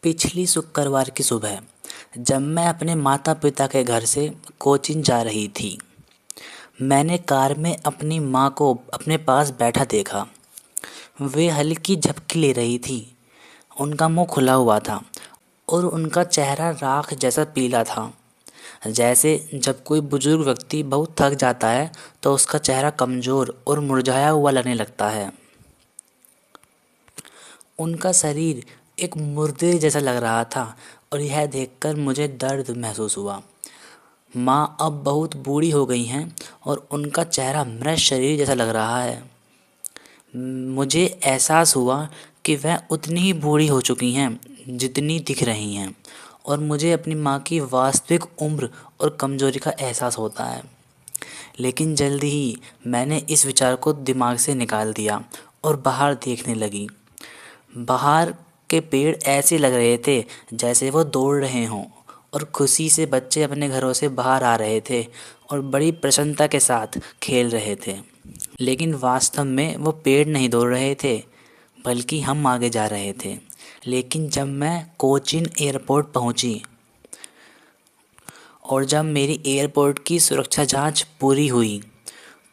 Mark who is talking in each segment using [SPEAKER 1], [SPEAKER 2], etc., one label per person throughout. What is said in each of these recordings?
[SPEAKER 1] पिछली शुक्रवार की सुबह जब मैं अपने माता पिता के घर से कोचिंग जा रही थी, मैंने कार में अपनी माँ को अपने पास बैठा देखा। वे हल्की झपकी ले रही थी। उनका मुंह खुला हुआ था और उनका चेहरा राख जैसा पीला था। जैसे जब कोई बुजुर्ग व्यक्ति बहुत थक जाता है तो उसका चेहरा कमज़ोर और मुरझाया हुआ लगने लगता है। उनका शरीर एक मुर्दे जैसा लग रहा था और यह देखकर मुझे दर्द महसूस हुआ। माँ अब बहुत बूढ़ी हो गई हैं और उनका चेहरा मृत शरीर जैसा लग रहा है। मुझे एहसास हुआ कि वह उतनी ही बूढ़ी हो चुकी हैं जितनी दिख रही हैं और मुझे अपनी माँ की वास्तविक उम्र और कमज़ोरी का एहसास होता है। लेकिन जल्दी ही मैंने इस विचार को दिमाग से निकाल दिया और बाहर देखने लगी। बाहर के पेड़ ऐसे लग रहे थे जैसे वो दौड़ रहे हों और खुशी से बच्चे अपने घरों से बाहर आ रहे थे और बड़ी प्रसन्नता के साथ खेल रहे थे। लेकिन वास्तव में वो पेड़ नहीं दौड़ रहे थे, बल्कि हम आगे जा रहे थे। लेकिन जब मैं कोचीन एयरपोर्ट पहुंची और जब मेरी एयरपोर्ट की सुरक्षा जांच पूरी हुई,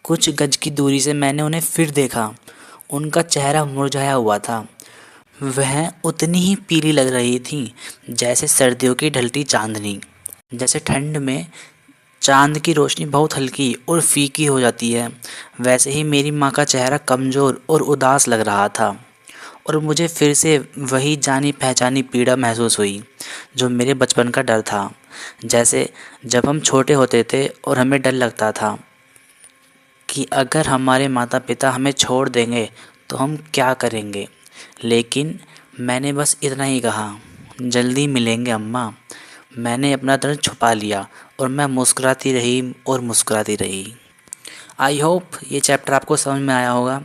[SPEAKER 1] कुछ गज की दूरी से मैंने उन्हें फिर देखा। उनका चेहरा मुरझाया हुआ था। वह उतनी ही पीली लग रही थीं जैसे सर्दियों की ढलती चांदनी। जैसे ठंड में चांद की रोशनी बहुत हल्की और फीकी हो जाती है, वैसे ही मेरी माँ का चेहरा कमज़ोर और उदास लग रहा था और मुझे फिर से वही जानी पहचानी पीड़ा महसूस हुई जो मेरे बचपन का डर था। जैसे जब हम छोटे होते थे और हमें डर लगता था कि अगर हमारे माता पिता हमें छोड़ देंगे तो हम क्या करेंगे। लेकिन मैंने बस इतना ही कहा, जल्दी मिलेंगे अम्मा। मैंने अपना दर्द छुपा लिया और मैं मुस्कुराती रही और मुस्कुराती रही। आई होप ये चैप्टर आपको समझ में आया होगा।